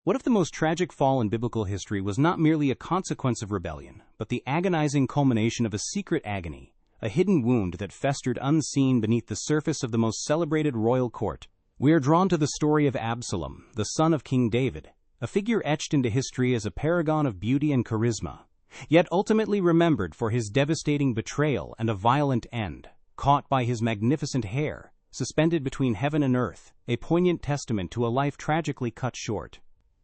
What if the most tragic fall in biblical history was not merely a consequence of rebellion, but the agonizing culmination of a secret agony, a hidden wound that festered unseen beneath the surface of the most celebrated royal court? We are drawn to the story of Absalom, the son of King David, a figure etched into history as a paragon of beauty and charisma, yet ultimately remembered for his devastating betrayal and a violent end. Caught by his magnificent hair, suspended between heaven and earth, a poignant testament to a life tragically cut short.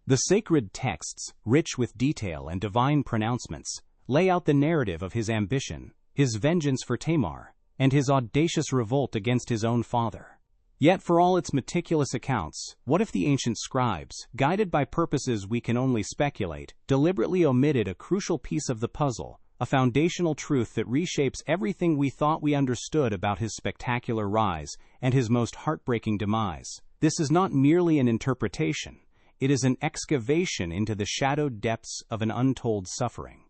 The sacred texts, rich with detail and divine pronouncements, lay out the narrative of his ambition, his vengeance for Tamar, and his audacious revolt against his own father. Yet for all its meticulous accounts, what if the ancient scribes, guided by purposes we can only speculate, deliberately omitted a crucial piece of the puzzle, a foundational truth that reshapes everything we thought we understood about his spectacular rise and his most heartbreaking demise? This is not merely an interpretation. It is an excavation into the shadowed depths of an untold suffering.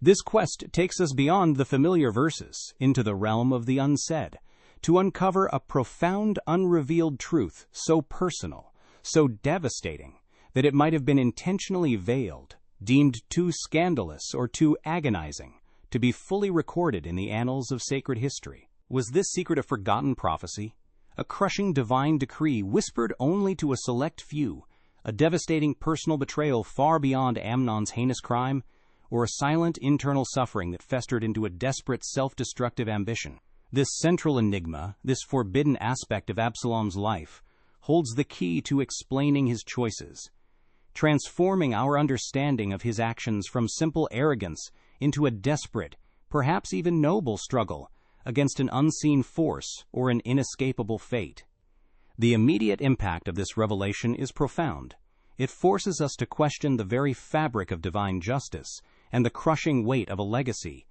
This quest takes us beyond the familiar verses, into the realm of the unsaid, to uncover a profound, unrevealed truth so personal, so devastating, that it might have been intentionally veiled, deemed too scandalous or too agonizing to be fully recorded in the annals of sacred history. Was this secret a forgotten prophecy? A crushing divine decree whispered only to a select few? A devastating personal betrayal far beyond Amnon's heinous crime, or a silent internal suffering that festered into a desperate self-destructive ambition? This central enigma, this forbidden aspect of Absalom's life, holds the key to explaining his choices, transforming our understanding of his actions from simple arrogance into a desperate, perhaps even noble struggle against an unseen force or an inescapable fate. The immediate impact of this revelation is profound. It forces us to question the very fabric of divine justice and the crushing weight of a legacy,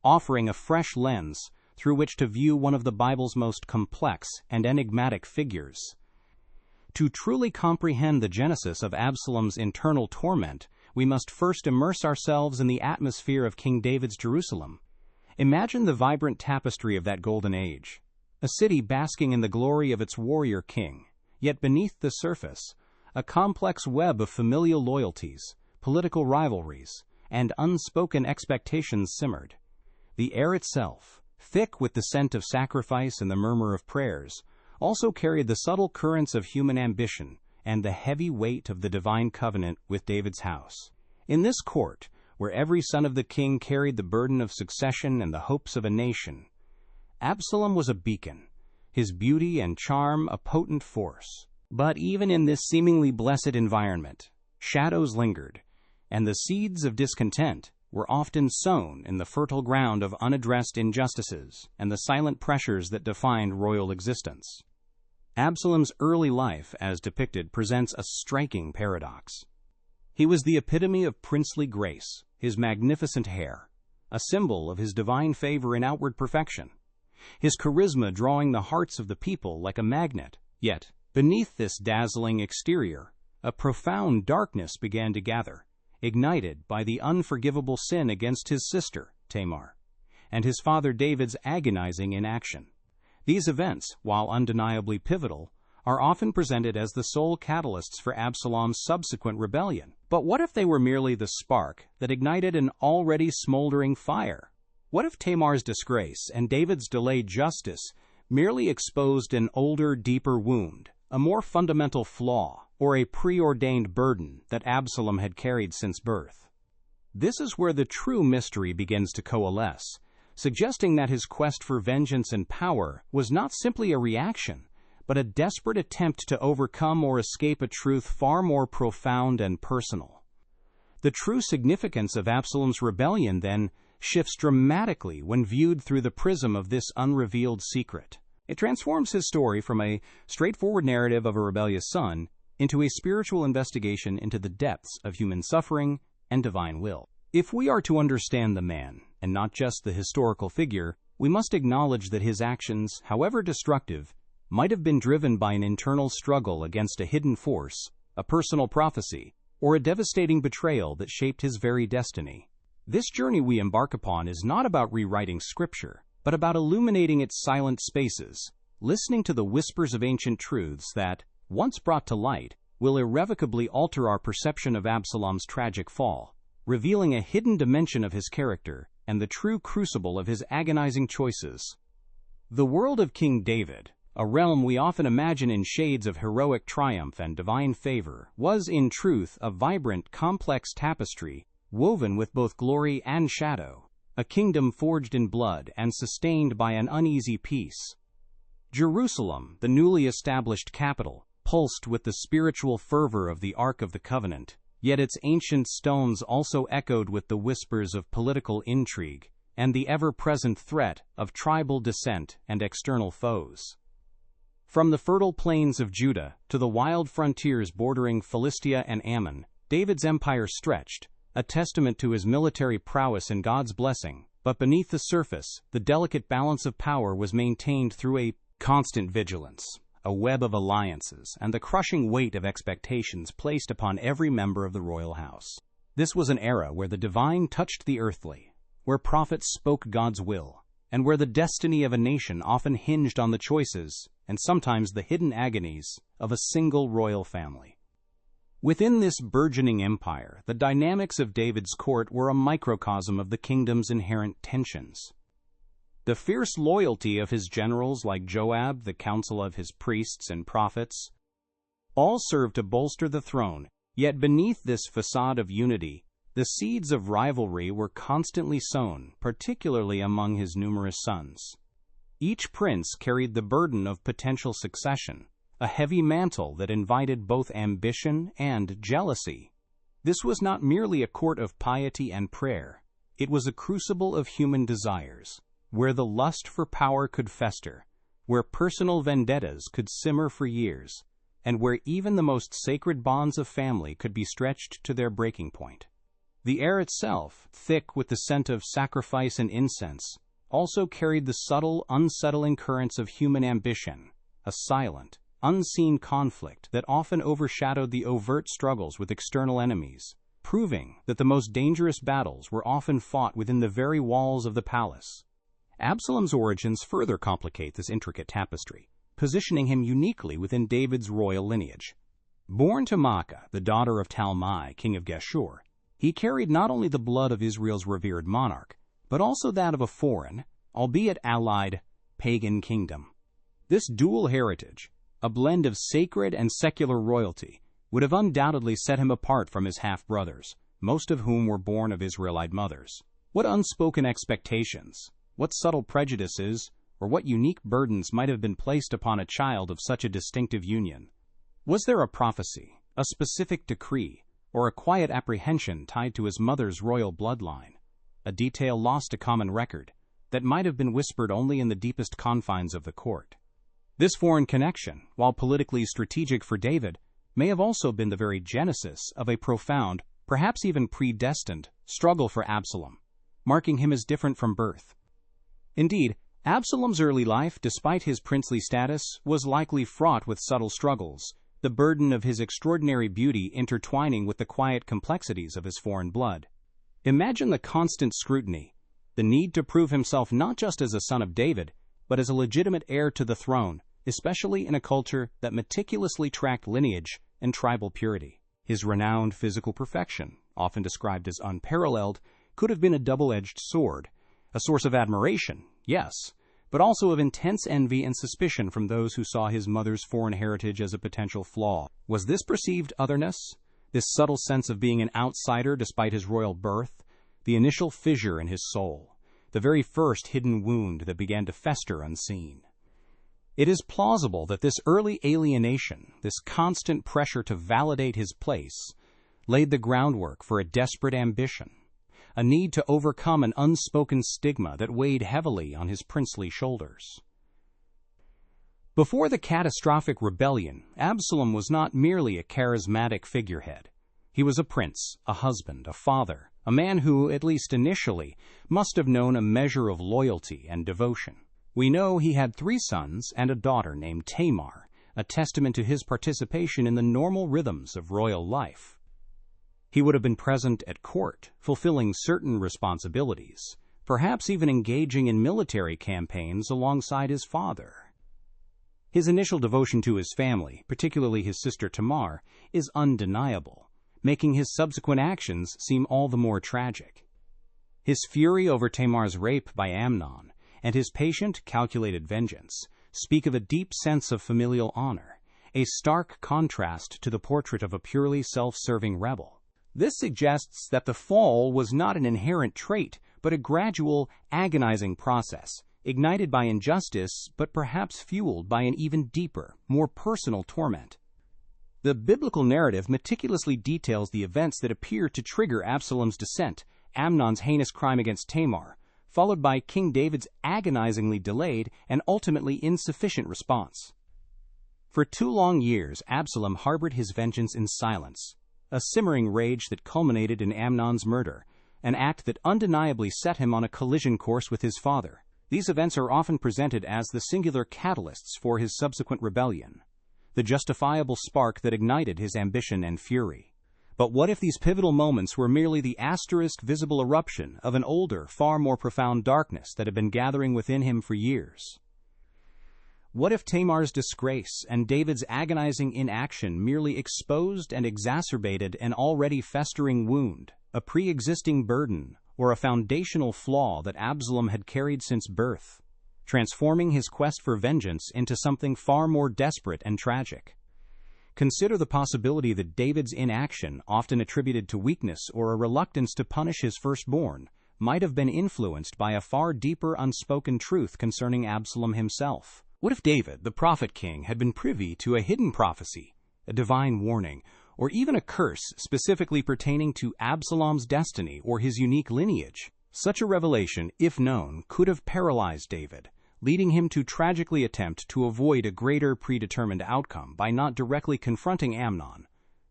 offering a fresh lens through which to view one of the Bible's most complex and enigmatic figures. To truly comprehend the genesis of Absalom's internal torment, we must first immerse ourselves in the atmosphere of King David's Jerusalem. Imagine the vibrant tapestry of that golden age. A city basking in the glory of its warrior king, yet beneath the surface, a complex web of familial loyalties, political rivalries, and unspoken expectations simmered. The air itself, thick with the scent of sacrifice and the murmur of prayers, also carried the subtle currents of human ambition and the heavy weight of the divine covenant with David's house. In this court, where every son of the king carried the burden of succession and the hopes of a nation, Absalom was a beacon, his beauty and charm a potent force. But even in this seemingly blessed environment, shadows lingered, and the seeds of discontent were often sown in the fertile ground of unaddressed injustices and the silent pressures that defined royal existence. Absalom's early life, as depicted, presents a striking paradox. He was the epitome of princely grace, his magnificent hair, a symbol of his divine favor in outward perfection, his charisma drawing the hearts of the people like a magnet. Yet, beneath this dazzling exterior, a profound darkness began to gather, ignited by the unforgivable sin against his sister, Tamar, and his father David's agonizing inaction. These events, while undeniably pivotal, are often presented as the sole catalysts for Absalom's subsequent rebellion. But what if they were merely the spark that ignited an already smoldering fire? What if Tamar's disgrace and David's delayed justice merely exposed an older, deeper wound, a more fundamental flaw, or a preordained burden that Absalom had carried since birth? This is where the true mystery begins to coalesce, suggesting that his quest for vengeance and power was not simply a reaction, but a desperate attempt to overcome or escape a truth far more profound and personal. The true significance of Absalom's rebellion, then, shifts dramatically when viewed through the prism of this unrevealed secret. It transforms his story from a straightforward narrative of a rebellious son into a spiritual investigation into the depths of human suffering and divine will. If we are to understand the man, and not just the historical figure, we must acknowledge that his actions, however destructive, might have been driven by an internal struggle against a hidden force, a personal prophecy, or a devastating betrayal that shaped his very destiny. This journey we embark upon is not about rewriting Scripture, but about illuminating its silent spaces, listening to the whispers of ancient truths that, once brought to light, will irrevocably alter our perception of Absalom's tragic fall, revealing a hidden dimension of his character and the true crucible of his agonizing choices. The world of King David, a realm we often imagine in shades of heroic triumph and divine favor, was in truth a vibrant, complex tapestry woven with both glory and shadow, a kingdom forged in blood and sustained by an uneasy peace. Jerusalem, the newly established capital, pulsed with the spiritual fervor of the Ark of the Covenant, yet its ancient stones also echoed with the whispers of political intrigue and the ever-present threat of tribal dissent and external foes. From the fertile plains of Judah to the wild frontiers bordering Philistia and Ammon, David's empire stretched, a testament to his military prowess and God's blessing. But beneath the surface, the delicate balance of power was maintained through a constant vigilance, a web of alliances, and the crushing weight of expectations placed upon every member of the royal house. This was an era where the divine touched the earthly, where prophets spoke God's will, and where the destiny of a nation often hinged on the choices, and sometimes the hidden agonies, of a single royal family. Within this burgeoning empire, the dynamics of David's court were a microcosm of the kingdom's inherent tensions. The fierce loyalty of his generals like Joab, the council of his priests and prophets, all served to bolster the throne, yet beneath this facade of unity, the seeds of rivalry were constantly sown, particularly among his numerous sons. Each prince carried the burden of potential succession, a heavy mantle that invited both ambition and jealousy. This was not merely a court of piety and prayer, it was a crucible of human desires, where the lust for power could fester, where personal vendettas could simmer for years, and where even the most sacred bonds of family could be stretched to their breaking point. The air itself, thick with the scent of sacrifice and incense, also carried the subtle, unsettling currents of human ambition, a silent, unseen conflict that often overshadowed the overt struggles with external enemies, proving that the most dangerous battles were often fought within the very walls of the palace. Absalom's origins further complicate this intricate tapestry, positioning him uniquely within David's royal lineage. Born to Maacah, the daughter of Talmai, king of Geshur, he carried not only the blood of Israel's revered monarch, but also that of a foreign, albeit allied, pagan kingdom. This dual heritage, a blend of sacred and secular royalty, would have undoubtedly set him apart from his half-brothers, most of whom were born of Israelite mothers. What unspoken expectations, what subtle prejudices, or what unique burdens might have been placed upon a child of such a distinctive union? Was there a prophecy, a specific decree, or a quiet apprehension tied to his mother's royal bloodline, a detail lost to common record, that might have been whispered only in the deepest confines of the court? This foreign connection, while politically strategic for David, may have also been the very genesis of a profound, perhaps even predestined, struggle for Absalom, marking him as different from birth. Indeed, Absalom's early life, despite his princely status, was likely fraught with subtle struggles, the burden of his extraordinary beauty intertwining with the quiet complexities of his foreign blood. Imagine the constant scrutiny, the need to prove himself not just as a son of David, but as a legitimate heir to the throne, especially in a culture that meticulously tracked lineage and tribal purity. His renowned physical perfection, often described as unparalleled, could have been a double-edged sword, a source of admiration, yes, but also of intense envy and suspicion from those who saw his mother's foreign heritage as a potential flaw. Was this perceived otherness, this subtle sense of being an outsider despite his royal birth, the initial fissure in his soul, the very first hidden wound that began to fester unseen? It is plausible that this early alienation, this constant pressure to validate his place, laid the groundwork for a desperate ambition, a need to overcome an unspoken stigma that weighed heavily on his princely shoulders. Before the catastrophic rebellion, Absalom was not merely a charismatic figurehead. He was a prince, a husband, a father, a man who, at least initially, must have known a measure of loyalty and devotion. We know he had 3 sons and a daughter named Tamar, a testament to his participation in the normal rhythms of royal life. He would have been present at court, fulfilling certain responsibilities, perhaps even engaging in military campaigns alongside his father. His initial devotion to his family, particularly his sister Tamar, is undeniable, making his subsequent actions seem all the more tragic. His fury over Tamar's rape by Amnon and his patient, calculated vengeance speak of a deep sense of familial honor, a stark contrast to the portrait of a purely self-serving rebel. This suggests that the fall was not an inherent trait, but a gradual, agonizing process, ignited by injustice, but perhaps fueled by an even deeper, more personal torment. The biblical narrative meticulously details the events that appear to trigger Absalom's descent, Amnon's heinous crime against Tamar, followed by King David's agonizingly delayed and ultimately insufficient response. For 2 long years, Absalom harbored his vengeance in silence, a simmering rage that culminated in Amnon's murder, an act that undeniably set him on a collision course with his father. These events are often presented as the singular catalysts for his subsequent rebellion, the justifiable spark that ignited his ambition and fury. But what if these pivotal moments were merely the asterisk visible eruption of an older, far more profound darkness that had been gathering within him for years? What if Tamar's disgrace and David's agonizing inaction merely exposed and exacerbated an already festering wound, a pre-existing burden, or a foundational flaw that Absalom had carried since birth, transforming his quest for vengeance into something far more desperate and tragic? Consider the possibility that David's inaction, often attributed to weakness or a reluctance to punish his firstborn, might have been influenced by a far deeper unspoken truth concerning Absalom himself. What if David, the prophet king, had been privy to a hidden prophecy, a divine warning, or even a curse specifically pertaining to Absalom's destiny or his unique lineage? Such a revelation, if known, could have paralyzed David, leading him to tragically attempt to avoid a greater predetermined outcome by not directly confronting Amnon,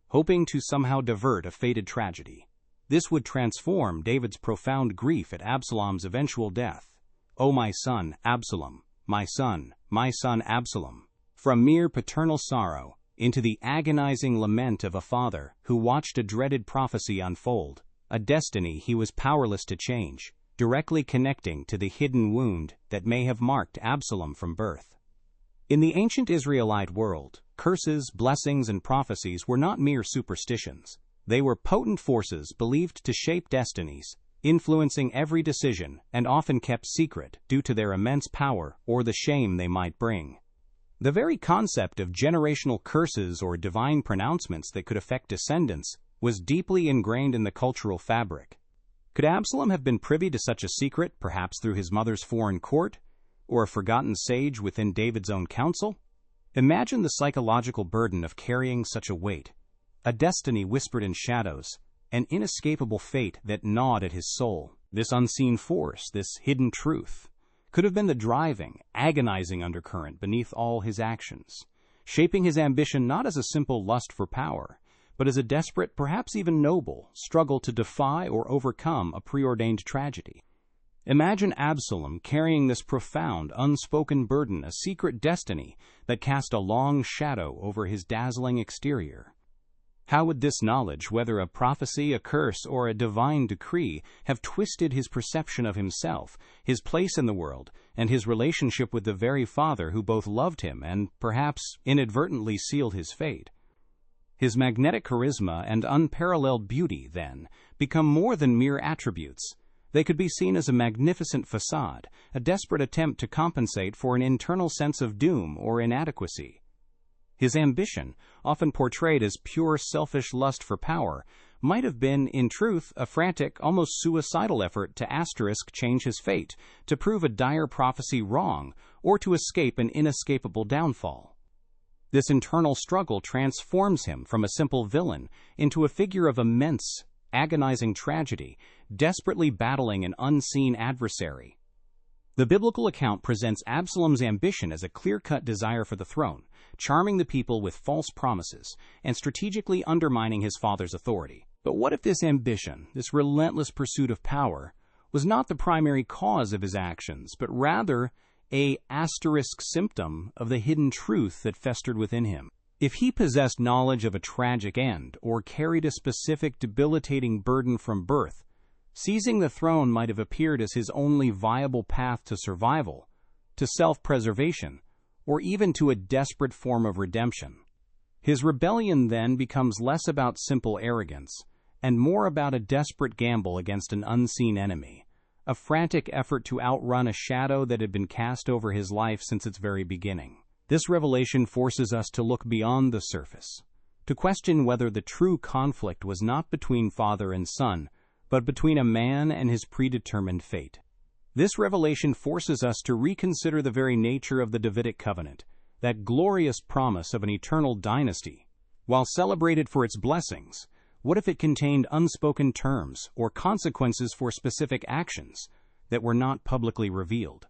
hoping to somehow divert a fated tragedy. This would transform David's profound grief at Absalom's eventual death. "O my son, Absalom, my son Absalom," from mere paternal sorrow into the agonizing lament of a father who watched a dreaded prophecy unfold, a destiny he was powerless to change, directly connecting to the hidden wound that may have marked Absalom from birth. In the ancient Israelite world, curses, blessings, and prophecies were not mere superstitions. They were potent forces believed to shape destinies, influencing every decision and often kept secret due to their immense power or the shame they might bring. The very concept of generational curses or divine pronouncements that could affect descendants was deeply ingrained in the cultural fabric. Could Absalom have been privy to such a secret, perhaps through his mother's foreign court, or a forgotten sage within David's own council? Imagine the psychological burden of carrying such a weight, a destiny whispered in shadows, an inescapable fate that gnawed at his soul. This unseen force, this hidden truth, could have been the driving, agonizing undercurrent beneath all his actions, shaping his ambition not as a simple lust for power, but as a desperate, perhaps even noble, struggle to defy or overcome a preordained tragedy. Imagine Absalom carrying this profound, unspoken burden, a secret destiny that cast a long shadow over his dazzling exterior. How would this knowledge, whether a prophecy, a curse, or a divine decree, have twisted his perception of himself, his place in the world, and his relationship with the very Father who both loved him and, perhaps, inadvertently sealed his fate? His magnetic charisma and unparalleled beauty, then, become more than mere attributes. They could be seen as a magnificent facade, a desperate attempt to compensate for an internal sense of doom or inadequacy. His ambition, often portrayed as pure selfish lust for power, might have been, in truth, a frantic, almost suicidal effort to change his fate, to prove a dire prophecy wrong, or to escape an inescapable downfall. This internal struggle transforms him from a simple villain into a figure of immense, agonizing tragedy, desperately battling an unseen adversary. The biblical account presents Absalom's ambition as a clear-cut desire for the throne, charming the people with false promises and strategically undermining his father's authority. But what if this ambition, this relentless pursuit of power, was not the primary cause of his actions, but rather a asterisk symptom of the hidden truth that festered within him? If he possessed knowledge of a tragic end or carried a specific debilitating burden from birth, seizing the throne might have appeared as his only viable path to survival, to self-preservation, or even to a desperate form of redemption. His rebellion then becomes less about simple arrogance and more about a desperate gamble against an unseen enemy, a frantic effort to outrun a shadow that had been cast over his life since its very beginning. This revelation forces us to look beyond the surface, to question whether the true conflict was not between father and son, but between a man and his predetermined fate. This revelation forces us to reconsider the very nature of the Davidic covenant, that glorious promise of an eternal dynasty. While celebrated for its blessings, what if it contained unspoken terms or consequences for specific actions that were not publicly revealed?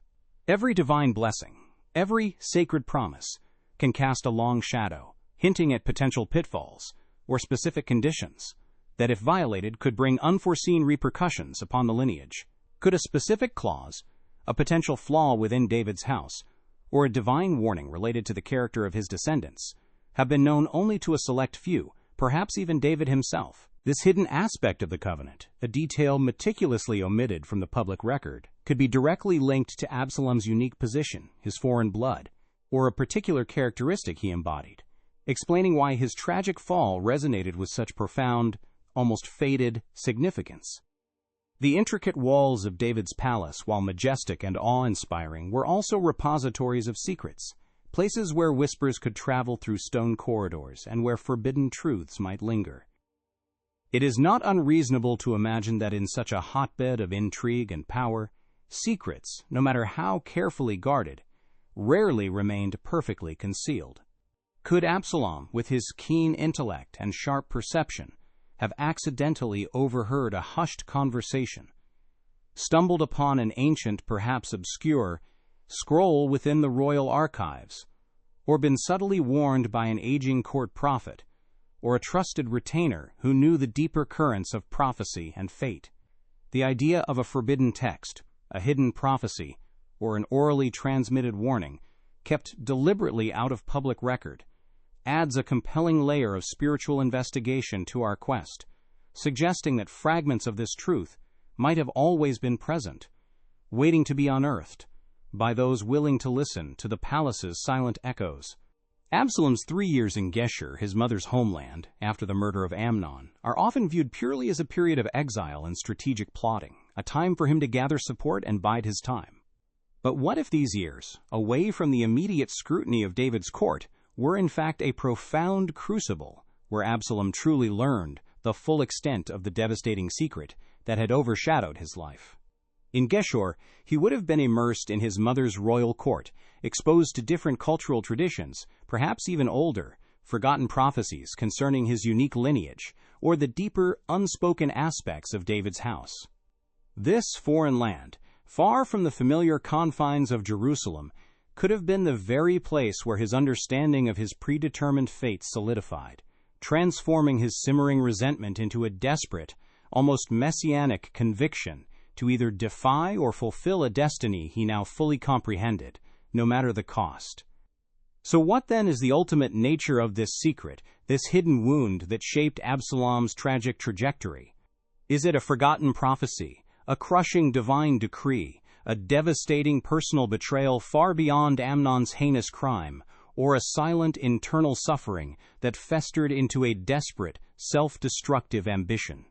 Every divine blessing, every sacred promise, can cast a long shadow, hinting at potential pitfalls or specific conditions that, if violated, could bring unforeseen repercussions upon the lineage. Could a specific clause, a potential flaw within David's house, or a divine warning related to the character of his descendants, have been known only to a select few, perhaps even David himself? This hidden aspect of the covenant, a detail meticulously omitted from the public record, could be directly linked to Absalom's unique position, his foreign blood, or a particular characteristic he embodied, explaining why his tragic fall resonated with such profound, almost fated significance. The intricate walls of David's palace, while majestic and awe-inspiring, were also repositories of secrets, places where whispers could travel through stone corridors and where forbidden truths might linger. It is not unreasonable to imagine that in such a hotbed of intrigue and power, secrets, no matter how carefully guarded, rarely remained perfectly concealed. Could Absalom, with his keen intellect and sharp perception, have accidentally overheard a hushed conversation, stumbled upon an ancient, perhaps obscure, scroll within the royal archives, or been subtly warned by an aging court prophet, or a trusted retainer who knew the deeper currents of prophecy and fate? The idea of a forbidden text, a hidden prophecy, or an orally transmitted warning, kept deliberately out of public record, adds a compelling layer of spiritual investigation to our quest, suggesting that fragments of this truth might have always been present, waiting to be unearthed by those willing to listen to the palace's silent echoes. Absalom's 3 years in Geshur, his mother's homeland, after the murder of Amnon, are often viewed purely as a period of exile and strategic plotting, a time for him to gather support and bide his time. But what if these years, away from the immediate scrutiny of David's court, were in fact a profound crucible where Absalom truly learned the full extent of the devastating secret that had overshadowed his life? In Geshur, he would have been immersed in his mother's royal court, exposed to different cultural traditions, perhaps even older, forgotten prophecies concerning his unique lineage, or the deeper, unspoken aspects of David's house. This foreign land, far from the familiar confines of Jerusalem, could have been the very place where his understanding of his predetermined fate solidified, transforming his simmering resentment into a desperate, almost messianic conviction to either defy or fulfill a destiny he now fully comprehended, no matter the cost. So what then is the ultimate nature of this secret, this hidden wound that shaped Absalom's tragic trajectory? Is it a forgotten prophecy, a crushing divine decree, a devastating personal betrayal far beyond Amnon's heinous crime, or a silent internal suffering that festered into a desperate, self-destructive ambition?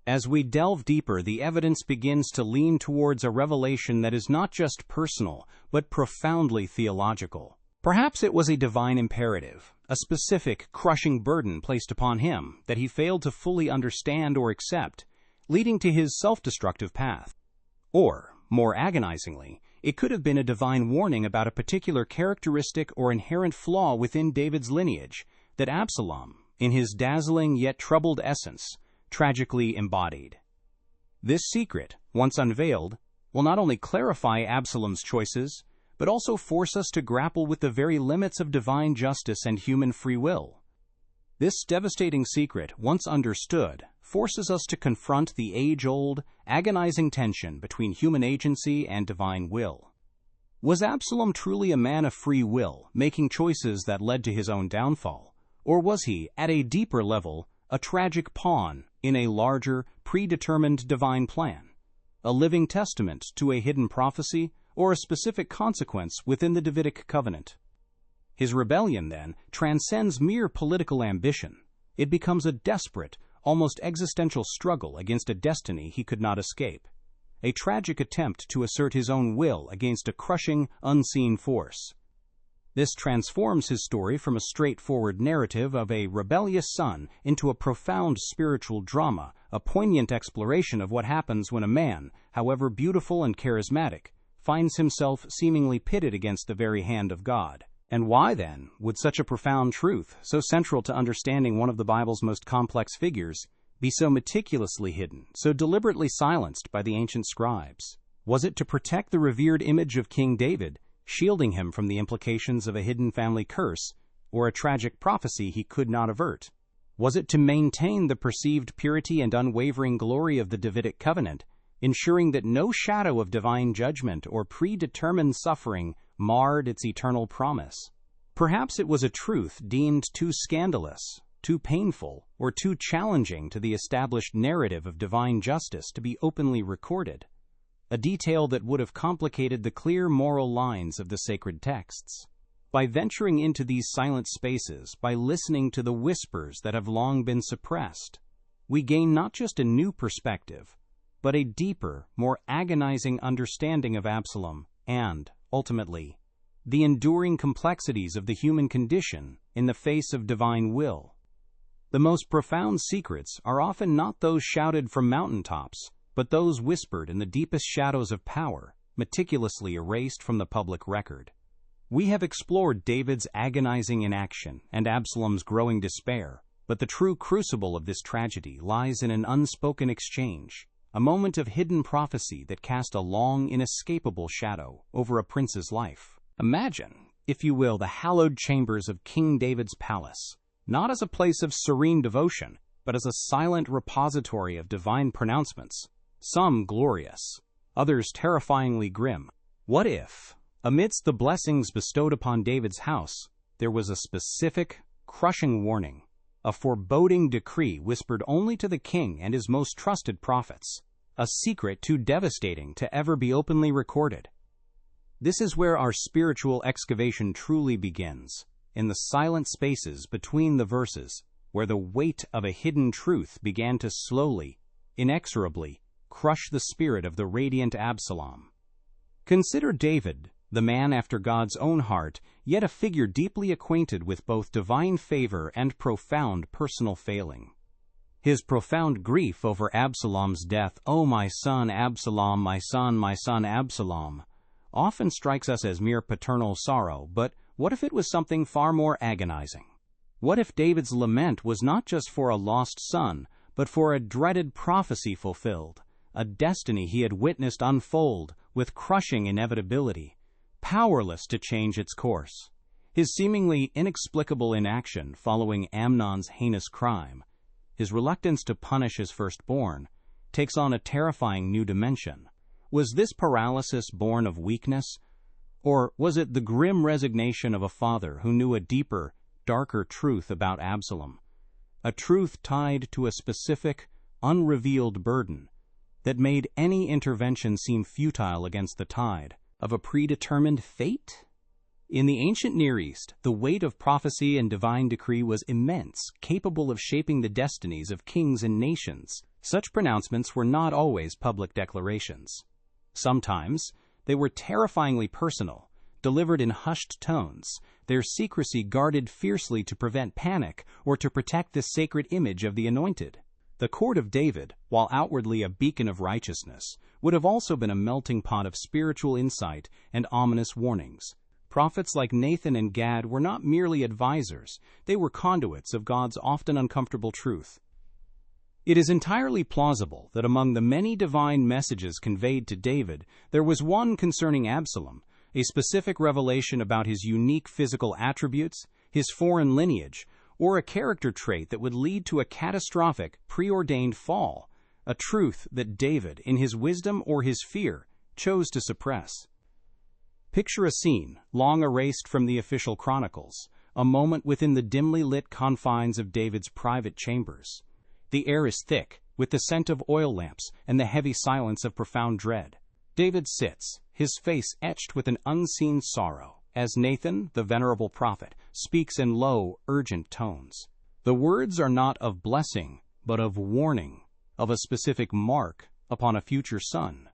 As we delve deeper, the evidence begins to lean towards a revelation that is not just personal, but profoundly theological. Perhaps it was a divine imperative, a specific, crushing burden placed upon him that he failed to fully understand or accept, leading to his self-destructive path. Or, more agonizingly, it could have been a divine warning about a particular characteristic or inherent flaw within David's lineage that Absalom, in his dazzling yet troubled essence, tragically embodied. This secret, once unveiled, will not only clarify Absalom's choices, but also force us to grapple with the very limits of divine justice and human free will. This devastating secret, once understood, forces us to confront the age-old, agonizing tension between human agency and divine will. Was Absalom truly a man of free will, making choices that led to his own downfall? Or was he, at a deeper level, a tragic pawn in a larger, predetermined divine plan, a living testament to a hidden prophecy or a specific consequence within the Davidic covenant? His rebellion, then, transcends mere political ambition. It becomes a desperate, almost existential struggle against a destiny he could not escape. A tragic attempt to assert his own will against a crushing, unseen force. This transforms his story from a straightforward narrative of a rebellious son into a profound spiritual drama, a poignant exploration of what happens when a man, however beautiful and charismatic, finds himself seemingly pitted against the very hand of God. And why, then, would such a profound truth, so central to understanding one of the Bible's most complex figures, be so meticulously hidden, so deliberately silenced by the ancient scribes? Was it to protect the revered image of King David, shielding him from the implications of a hidden family curse, or a tragic prophecy he could not avert? Was it to maintain the perceived purity and unwavering glory of the Davidic covenant, ensuring that no shadow of divine judgment or predetermined suffering marred its eternal promise? Perhaps it was a truth deemed too scandalous, too painful, or too challenging to the established narrative of divine justice to be openly recorded, a detail that would have complicated the clear moral lines of the sacred texts. By venturing into these silent spaces, by listening to the whispers that have long been suppressed, we gain not just a new perspective, but a deeper, more agonizing understanding of Absalom and, ultimately, the enduring complexities of the human condition in the face of divine will. The most profound secrets are often not those shouted from mountaintops, but those whispered in the deepest shadows of power, meticulously erased from the public record. We have explored David's agonizing inaction and Absalom's growing despair, but the true crucible of this tragedy lies in an unspoken exchange, a moment of hidden prophecy that cast a long, inescapable shadow over a prince's life. Imagine, if you will, the hallowed chambers of King David's palace, not as a place of serene devotion, but as a silent repository of divine pronouncements, some glorious, others terrifyingly grim. What if, amidst the blessings bestowed upon David's house, there was a specific, crushing warning, a foreboding decree whispered only to the king and his most trusted prophets, a secret too devastating to ever be openly recorded? This is where our spiritual excavation truly begins, in the silent spaces between the verses, where the weight of a hidden truth began to slowly, inexorably, crush the spirit of the radiant Absalom. Consider David, the man after God's own heart, yet a figure deeply acquainted with both divine favor and profound personal failing. His profound grief over Absalom's death, "Oh, my son Absalom, my son Absalom," often strikes us as mere paternal sorrow, but what if it was something far more agonizing? What if David's lament was not just for a lost son, but for a dreaded prophecy fulfilled, a destiny he had witnessed unfold with crushing inevitability, powerless to change its course? His seemingly inexplicable inaction following Amnon's heinous crime, his reluctance to punish his firstborn, takes on a terrifying new dimension. Was this paralysis born of weakness, or was it the grim resignation of a father who knew a deeper, darker truth about Absalom, a truth tied to a specific, unrevealed burden that made any intervention seem futile against the tide of a predetermined fate? In the ancient Near East, the weight of prophecy and divine decree was immense, capable of shaping the destinies of kings and nations. Such pronouncements were not always public declarations. Sometimes, they were terrifyingly personal, delivered in hushed tones, their secrecy guarded fiercely to prevent panic or to protect the sacred image of the anointed. The court of David, while outwardly a beacon of righteousness, would have also been a melting pot of spiritual insight and ominous warnings. Prophets like Nathan and Gad were not merely advisors, they were conduits of God's often uncomfortable truth. It is entirely plausible that among the many divine messages conveyed to David, there was one concerning Absalom, a specific revelation about his unique physical attributes, his foreign lineage, or a character trait that would lead to a catastrophic, preordained fall, a truth that David, in his wisdom or his fear, chose to suppress. Picture a scene, long erased from the official chronicles, a moment within the dimly lit confines of David's private chambers. The air is thick, with the scent of oil lamps and the heavy silence of profound dread. David sits, his face etched with an unseen sorrow, as Nathan, the venerable prophet, speaks in low, urgent tones. The words are not of blessing, but of warning, of a specific mark upon a future son,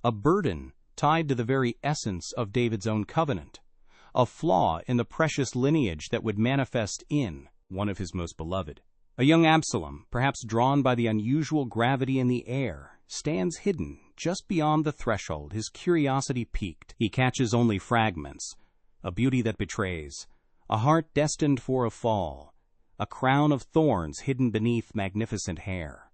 a burden tied to the very essence of David's own covenant, a flaw in the precious lineage that would manifest in one of his most beloved. A young Absalom, perhaps drawn by the unusual gravity in the air, stands hidden just beyond the threshold, his curiosity piqued. He catches only fragments, a beauty that betrays, a heart destined for a fall, a crown of thorns hidden beneath magnificent hair.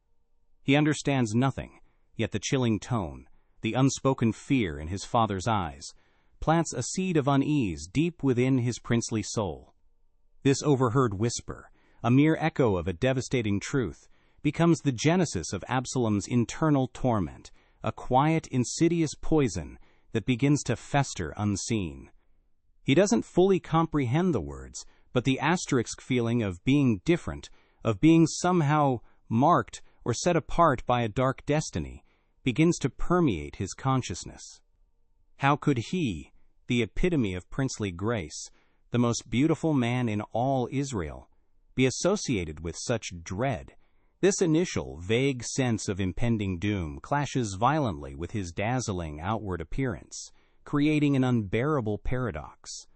He understands nothing, yet the chilling tone, the unspoken fear in his father's eyes, plants a seed of unease deep within his princely soul. This overheard whisper, a mere echo of a devastating truth, becomes the genesis of Absalom's internal torment, a quiet, insidious poison that begins to fester unseen. He doesn't fully comprehend the words, but the asterisk feeling of being different, of being somehow marked or set apart by a dark destiny, begins to permeate his consciousness. How could he, the epitome of princely grace, the most beautiful man in all Israel, be associated with such dread? This initial, vague sense of impending doom clashes violently with his dazzling outward appearance, creating an unbearable paradox.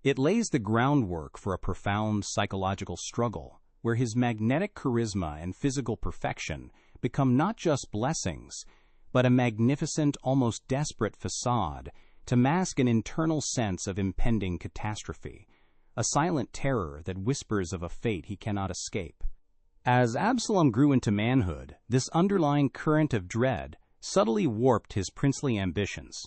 It lays the groundwork for a profound psychological struggle, where his magnetic charisma and physical perfection become not just blessings, but a magnificent, almost desperate facade to mask an internal sense of impending catastrophe, a silent terror that whispers of a fate he cannot escape. As Absalom grew into manhood, this underlying current of dread subtly warped his princely ambitions.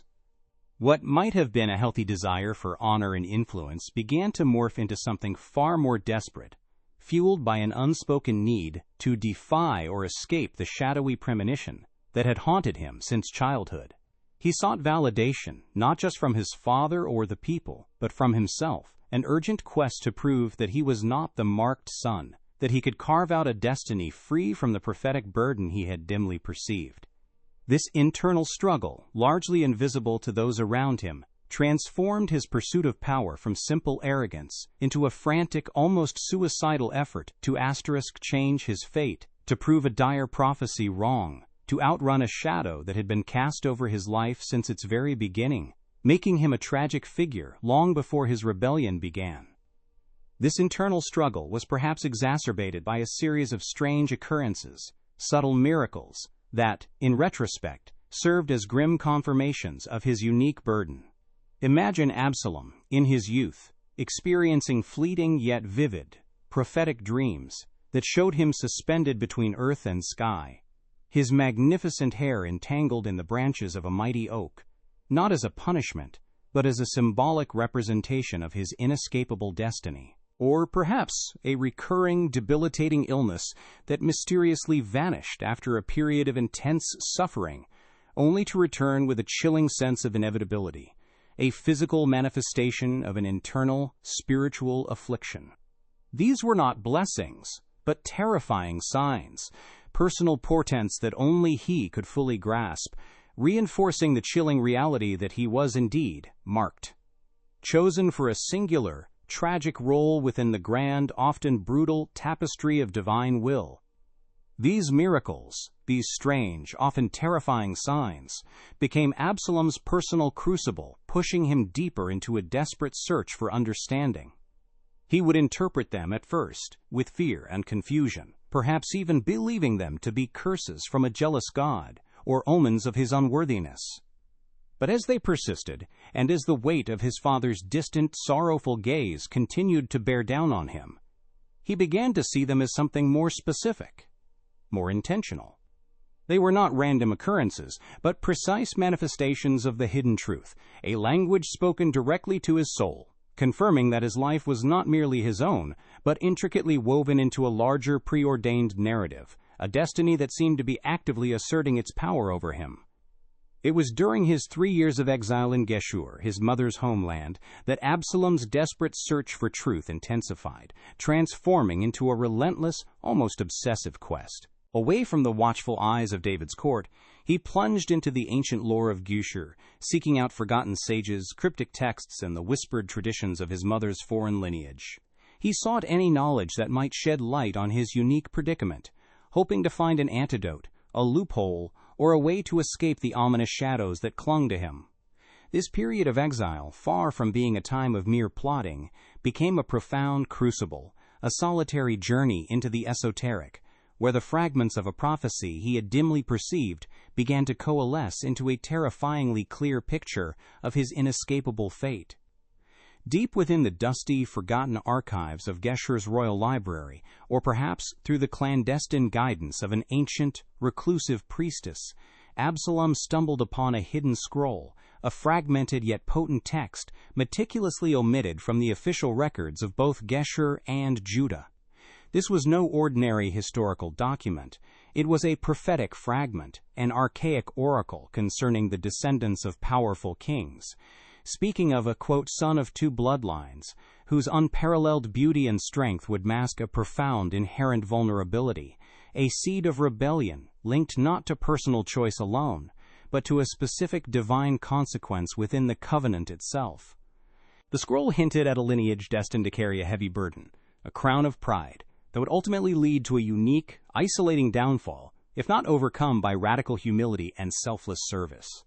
What might have been a healthy desire for honor and influence began to morph into something far more desperate, fueled by an unspoken need to defy or escape the shadowy premonition that had haunted him since childhood. He sought validation, not just from his father or the people, but from himself, an urgent quest to prove that he was not the marked son, that he could carve out a destiny free from the prophetic burden he had dimly perceived. This internal struggle, largely invisible to those around him, transformed his pursuit of power from simple arrogance into a frantic, almost suicidal effort to change his fate, to prove a dire prophecy wrong, to outrun a shadow that had been cast over his life since its very beginning, making him a tragic figure long before his rebellion began. This internal struggle was perhaps exacerbated by a series of strange occurrences, subtle miracles, that, in retrospect, served as grim confirmations of his unique burden. Imagine Absalom, in his youth, experiencing fleeting yet vivid, prophetic dreams that showed him suspended between earth and sky, his magnificent hair entangled in the branches of a mighty oak, not as a punishment, but as a symbolic representation of his inescapable destiny. Or perhaps a recurring, debilitating illness that mysteriously vanished after a period of intense suffering, only to return with a chilling sense of inevitability, a physical manifestation of an internal, spiritual affliction. These were not blessings, but terrifying signs, personal portents that only he could fully grasp, reinforcing the chilling reality that he was indeed marked, chosen for a singular, tragic role within the grand, often brutal tapestry of divine will. These miracles, these strange, often terrifying signs, became Absalom's personal crucible, pushing him deeper into a desperate search for understanding. He would interpret them at first with fear and confusion, perhaps even believing them to be curses from a jealous God or omens of his unworthiness. But as they persisted, and as the weight of his father's distant, sorrowful gaze continued to bear down on him, he began to see them as something more specific, more intentional. They were not random occurrences, but precise manifestations of the hidden truth, a language spoken directly to his soul, confirming that his life was not merely his own, but intricately woven into a larger preordained narrative, a destiny that seemed to be actively asserting its power over him. It was during his 3 years of exile in Geshur, his mother's homeland, that Absalom's desperate search for truth intensified, transforming into a relentless, almost obsessive quest. Away from the watchful eyes of David's court, he plunged into the ancient lore of Geshur, seeking out forgotten sages, cryptic texts, and the whispered traditions of his mother's foreign lineage. He sought any knowledge that might shed light on his unique predicament, hoping to find an antidote, a loophole, or a way to escape the ominous shadows that clung to him. This period of exile, far from being a time of mere plotting, became a profound crucible, a solitary journey into the esoteric, where the fragments of a prophecy he had dimly perceived began to coalesce into a terrifyingly clear picture of his inescapable fate. Deep within the dusty, forgotten archives of Geshur's royal library, or perhaps through the clandestine guidance of an ancient, reclusive priestess, Absalom stumbled upon a hidden scroll, a fragmented yet potent text meticulously omitted from the official records of both Geshur and Judah. This was no ordinary historical document. It was a prophetic fragment, an archaic oracle concerning the descendants of powerful kings, speaking of a, quote, son of two bloodlines, whose unparalleled beauty and strength would mask a profound inherent vulnerability, a seed of rebellion linked not to personal choice alone, but to a specific divine consequence within the covenant itself. The scroll hinted at a lineage destined to carry a heavy burden, a crown of pride, that would ultimately lead to a unique, isolating downfall, if not overcome by radical humility and selfless service.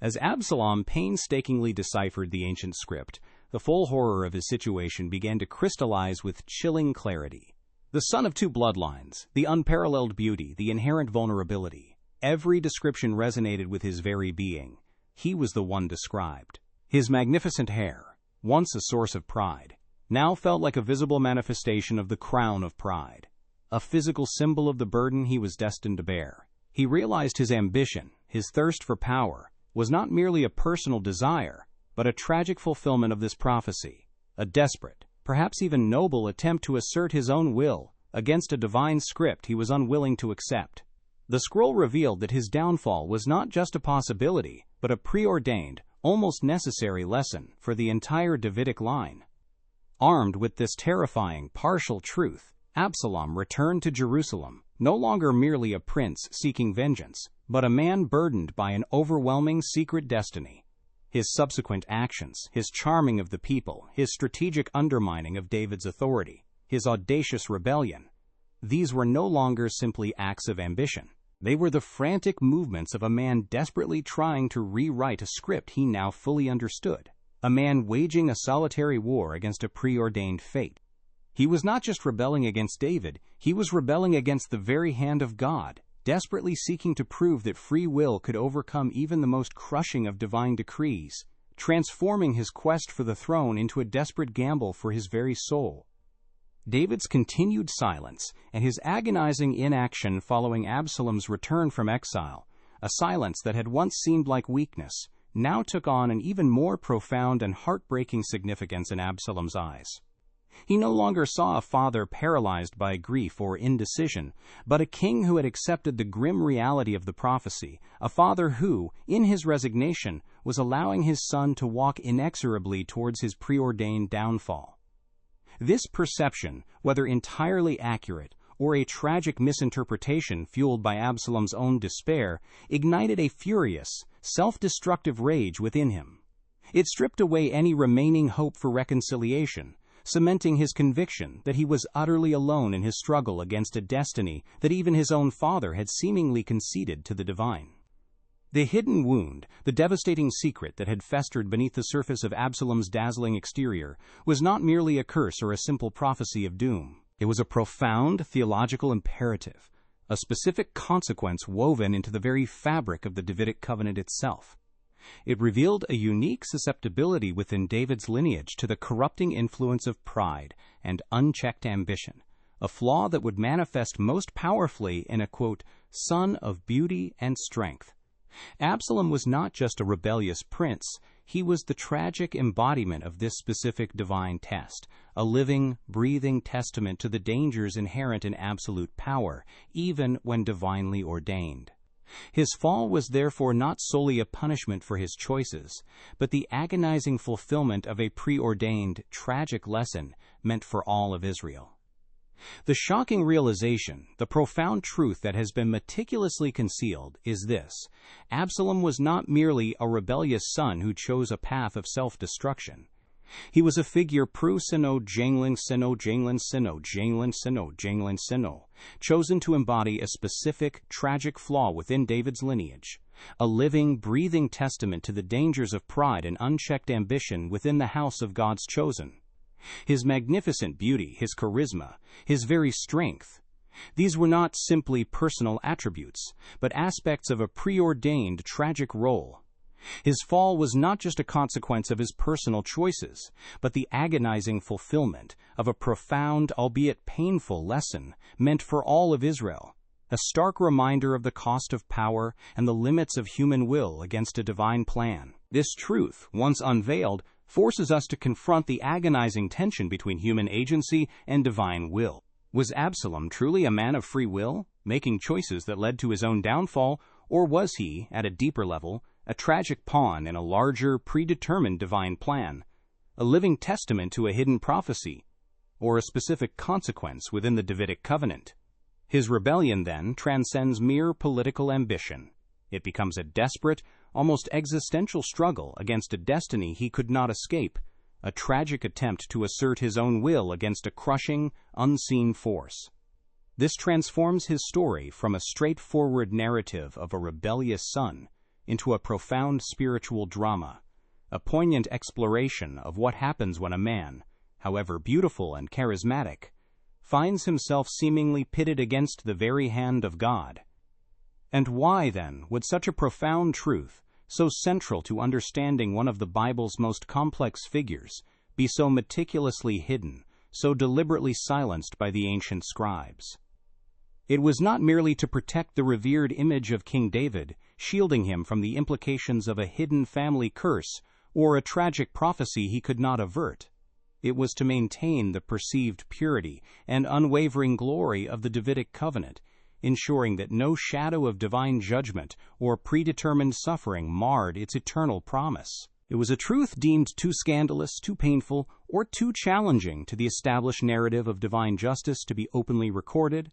As Absalom painstakingly deciphered the ancient script, the full horror of his situation began to crystallize with chilling clarity. The son of two bloodlines, the unparalleled beauty, the inherent vulnerability, every description resonated with his very being. He was the one described. His magnificent hair, once a source of pride, now felt like a visible manifestation of the crown of pride, a physical symbol of the burden he was destined to bear. He realized his ambition, his thirst for power, was not merely a personal desire, but a tragic fulfillment of this prophecy, a desperate, perhaps even noble attempt to assert his own will against a divine script he was unwilling to accept. The scroll revealed that his downfall was not just a possibility, but a preordained, almost necessary lesson for the entire Davidic line. Armed with this terrifying, partial truth, Absalom returned to Jerusalem, no longer merely a prince seeking vengeance, but a man burdened by an overwhelming secret destiny. His subsequent actions, his charming of the people, his strategic undermining of David's authority, his audacious rebellion, these were no longer simply acts of ambition. They were the frantic movements of a man desperately trying to rewrite a script he now fully understood. A man waging a solitary war against a preordained fate. He was not just rebelling against David, he was rebelling against the very hand of God, desperately seeking to prove that free will could overcome even the most crushing of divine decrees, transforming his quest for the throne into a desperate gamble for his very soul. David's continued silence and his agonizing inaction following Absalom's return from exile, a silence that had once seemed like weakness, now took on an even more profound and heartbreaking significance in Absalom's eyes. He no longer saw a father paralyzed by grief or indecision, but a king who had accepted the grim reality of the prophecy, a father who, in his resignation, was allowing his son to walk inexorably towards his preordained downfall. This perception, whether entirely accurate or a tragic misinterpretation fueled by Absalom's own despair, ignited a furious, self-destructive rage within him. It stripped away any remaining hope for reconciliation, cementing his conviction that he was utterly alone in his struggle against a destiny that even his own father had seemingly conceded to the divine. The hidden wound, the devastating secret that had festered beneath the surface of Absalom's dazzling exterior, was not merely a curse or a simple prophecy of doom. It was a profound theological imperative, a specific consequence woven into the very fabric of the Davidic covenant itself. It revealed a unique susceptibility within David's lineage to the corrupting influence of pride and unchecked ambition, a flaw that would manifest most powerfully in a, quote, son of beauty and strength. Absalom was not just a rebellious prince, he was the tragic embodiment of this specific divine test, a living, breathing testament to the dangers inherent in absolute power, even when divinely ordained. His fall was therefore not solely a punishment for his choices, but the agonizing fulfillment of a preordained, tragic lesson meant for all of Israel. The shocking realization, the profound truth that has been meticulously concealed, is this: Absalom was not merely a rebellious son who chose a path of self-destruction. He was a figure chosen to embody a specific, tragic flaw within David's lineage, a living, breathing testament to the dangers of pride and unchecked ambition within the house of God's chosen. His magnificent beauty, his charisma, his very strength, these were not simply personal attributes, but aspects of a preordained tragic role. His fall was not just a consequence of his personal choices, but the agonizing fulfillment of a profound, albeit painful, lesson meant for all of Israel, a stark reminder of the cost of power and the limits of human will against a divine plan. This truth, once unveiled, forces us to confront the agonizing tension between human agency and divine will. Was Absalom truly a man of free will, making choices that led to his own downfall, or was he, at a deeper level, a tragic pawn in a larger, predetermined divine plan, a living testament to a hidden prophecy, or a specific consequence within the Davidic covenant? His rebellion, then, transcends mere political ambition. It becomes a desperate, almost existential struggle against a destiny he could not escape, a tragic attempt to assert his own will against a crushing, unseen force. This transforms his story from a straightforward narrative of a rebellious son into a profound spiritual drama, a poignant exploration of what happens when a man, however beautiful and charismatic, finds himself seemingly pitted against the very hand of God. And why, then, would such a profound truth, so central to understanding one of the Bible's most complex figures, be so meticulously hidden, so deliberately silenced by the ancient scribes? It was not merely to protect the revered image of King David, shielding him from the implications of a hidden family curse or a tragic prophecy he could not avert. It was to maintain the perceived purity and unwavering glory of the Davidic covenant, ensuring that no shadow of divine judgment or predetermined suffering marred its eternal promise. It was a truth deemed too scandalous, too painful, or too challenging to the established narrative of divine justice to be openly recorded,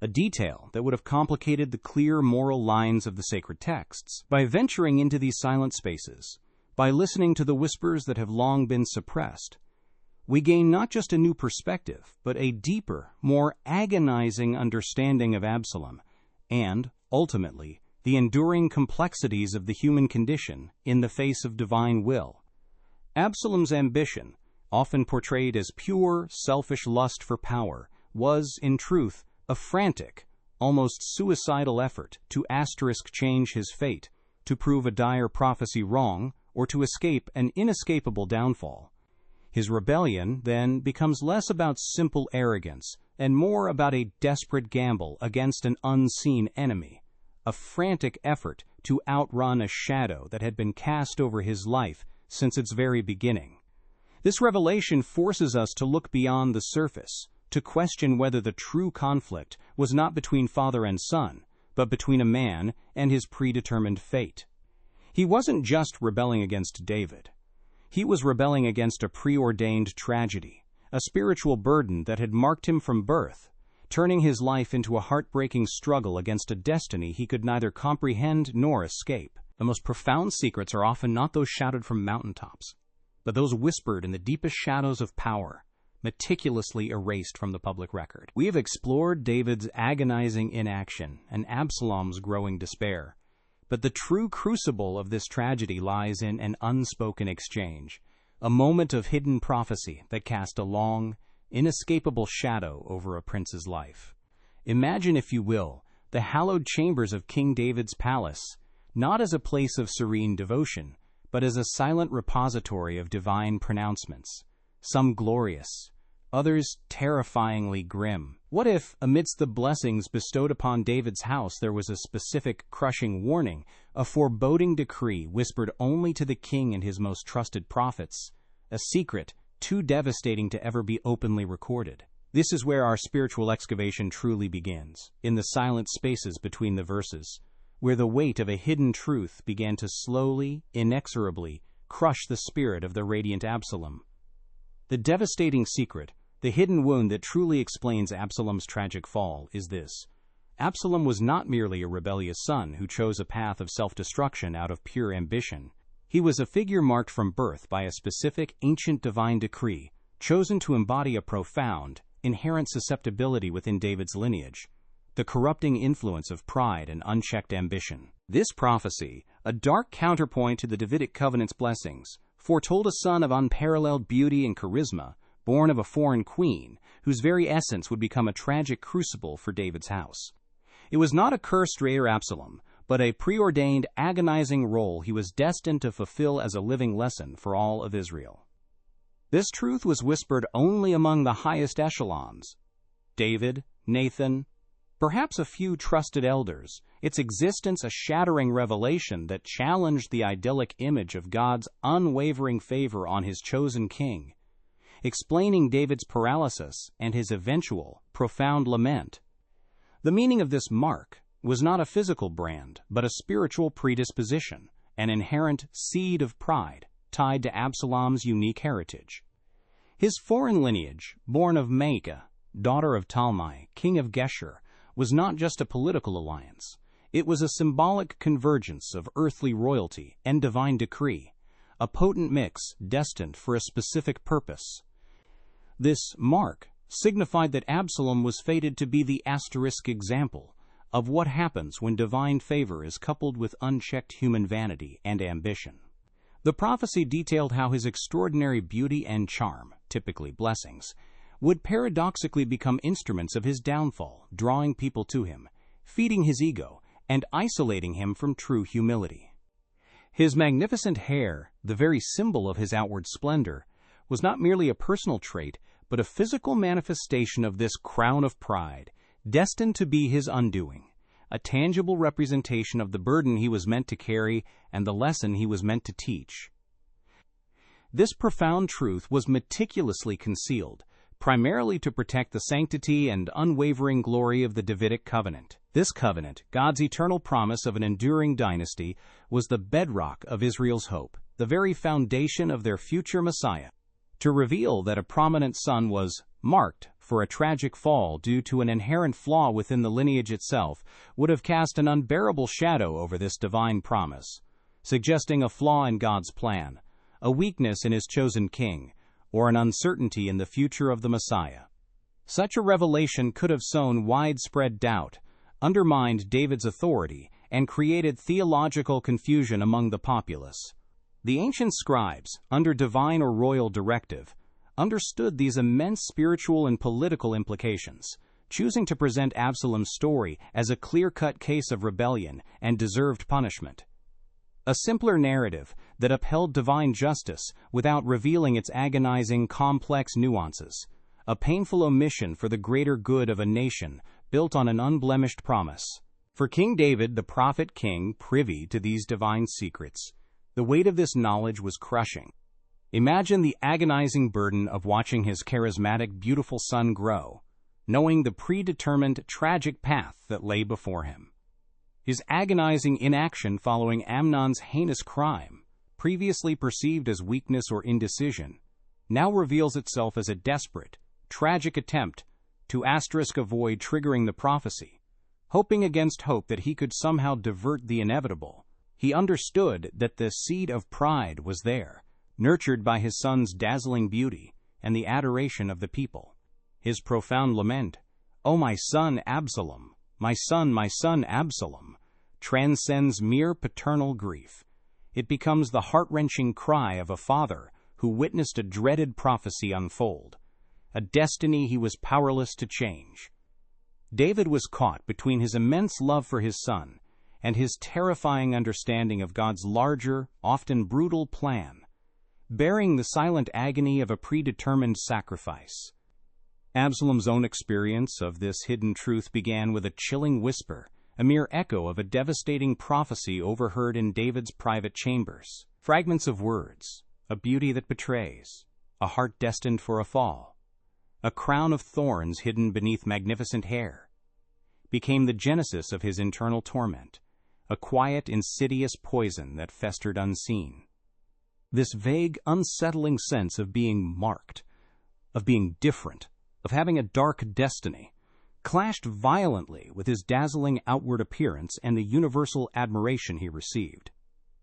a detail that would have complicated the clear moral lines of the sacred texts. By venturing into these silent spaces, by listening to the whispers that have long been suppressed, we gain not just a new perspective, but a deeper, more agonizing understanding of Absalom, and, ultimately, the enduring complexities of the human condition in the face of divine will. Absalom's ambition, often portrayed as pure, selfish lust for power, was, in truth, a frantic, almost suicidal effort to change his fate, to prove a dire prophecy wrong, or to escape an inescapable downfall. His rebellion, then, becomes less about simple arrogance and more about a desperate gamble against an unseen enemy, a frantic effort to outrun a shadow that had been cast over his life since its very beginning. This revelation forces us to look beyond the surface, to question whether the true conflict was not between father and son, but between a man and his predetermined fate. He wasn't just rebelling against David. He was rebelling against a preordained tragedy, a spiritual burden that had marked him from birth, turning his life into a heartbreaking struggle against a destiny he could neither comprehend nor escape. The most profound secrets are often not those shouted from mountaintops, but those whispered in the deepest shadows of power, meticulously erased from the public record. We have explored David's agonizing inaction and Absalom's growing despair. But the true crucible of this tragedy lies in an unspoken exchange, a moment of hidden prophecy that cast a long, inescapable shadow over a prince's life. Imagine, if you will, the hallowed chambers of King David's palace, not as a place of serene devotion, but as a silent repository of divine pronouncements, some glorious, others terrifyingly grim. What if, amidst the blessings bestowed upon David's house, there was a specific, crushing warning, a foreboding decree whispered only to the king and his most trusted prophets, a secret too devastating to ever be openly recorded? This is where our spiritual excavation truly begins, in the silent spaces between the verses, where the weight of a hidden truth began to slowly, inexorably, crush the spirit of the radiant Absalom. The devastating secret, The hidden wound that truly explains Absalom's tragic fall is this. Absalom was not merely a rebellious son who chose a path of self-destruction out of pure ambition. He was a figure marked from birth by a specific, ancient divine decree, chosen to embody a profound, inherent susceptibility within David's lineage, the corrupting influence of pride and unchecked ambition. This prophecy, a dark counterpoint to the Davidic covenant's blessings, foretold a son of unparalleled beauty and charisma, born of a foreign queen, whose very essence would become a tragic crucible for David's house. It was not a cursed traitor Absalom, but a preordained, agonizing role he was destined to fulfill as a living lesson for all of Israel. This truth was whispered only among the highest echelons. David, Nathan, perhaps a few trusted elders, its existence a shattering revelation that challenged the idyllic image of God's unwavering favor on his chosen king, explaining David's paralysis and his eventual, profound lament. The meaning of this mark was not a physical brand, but a spiritual predisposition, an inherent seed of pride tied to Absalom's unique heritage. His foreign lineage, born of Maacah, daughter of Talmai, king of Geshur, was not just a political alliance. It was a symbolic convergence of earthly royalty and divine decree, a potent mix destined for a specific purpose. This mark signified that Absalom was fated to be the asterisk example of what happens when divine favor is coupled with unchecked human vanity and ambition. The prophecy detailed how his extraordinary beauty and charm, typically blessings, would paradoxically become instruments of his downfall, drawing people to him, feeding his ego, and isolating him from true humility. His magnificent hair, the very symbol of his outward splendor, was not merely a personal trait, but a physical manifestation of this crown of pride, destined to be his undoing, a tangible representation of the burden he was meant to carry and the lesson he was meant to teach. This profound truth was meticulously concealed, primarily to protect the sanctity and unwavering glory of the Davidic covenant. This covenant, God's eternal promise of an enduring dynasty, was the bedrock of Israel's hope, the very foundation of their future Messiah. To reveal that a prominent son was marked for a tragic fall due to an inherent flaw within the lineage itself would have cast an unbearable shadow over this divine promise, suggesting a flaw in God's plan, a weakness in his chosen king, or an uncertainty in the future of the Messiah. Such a revelation could have sown widespread doubt, undermined David's authority, and created theological confusion among the populace. The ancient scribes, under divine or royal directive, understood these immense spiritual and political implications, choosing to present Absalom's story as a clear-cut case of rebellion and deserved punishment. A simpler narrative that upheld divine justice without revealing its agonizing, complex nuances, a painful omission for the greater good of a nation built on an unblemished promise. For King David, the prophet king, privy to these divine secrets, the weight of this knowledge was crushing. Imagine the agonizing burden of watching his charismatic, beautiful son grow, knowing the predetermined, tragic path that lay before him. His agonizing inaction following Amnon's heinous crime, previously perceived as weakness or indecision, now reveals itself as a desperate, tragic attempt to avoid triggering the prophecy, hoping against hope that he could somehow divert the inevitable. He understood that the seed of pride was there, nurtured by his son's dazzling beauty and the adoration of the people. His profound lament, "O my son Absalom, my son Absalom," transcends mere paternal grief. It becomes the heart-wrenching cry of a father who witnessed a dreaded prophecy unfold, a destiny he was powerless to change. David was caught between his immense love for his son and his terrifying understanding of God's larger, often brutal plan, bearing the silent agony of a predetermined sacrifice. Absalom's own experience of this hidden truth began with a chilling whisper, a mere echo of a devastating prophecy overheard in David's private chambers. Fragments of words, a beauty that betrays, a heart destined for a fall, a crown of thorns hidden beneath magnificent hair, became the genesis of his internal torment, a quiet, insidious poison that festered unseen. This vague, unsettling sense of being marked, of being different, of having a dark destiny, clashed violently with his dazzling outward appearance and the universal admiration he received.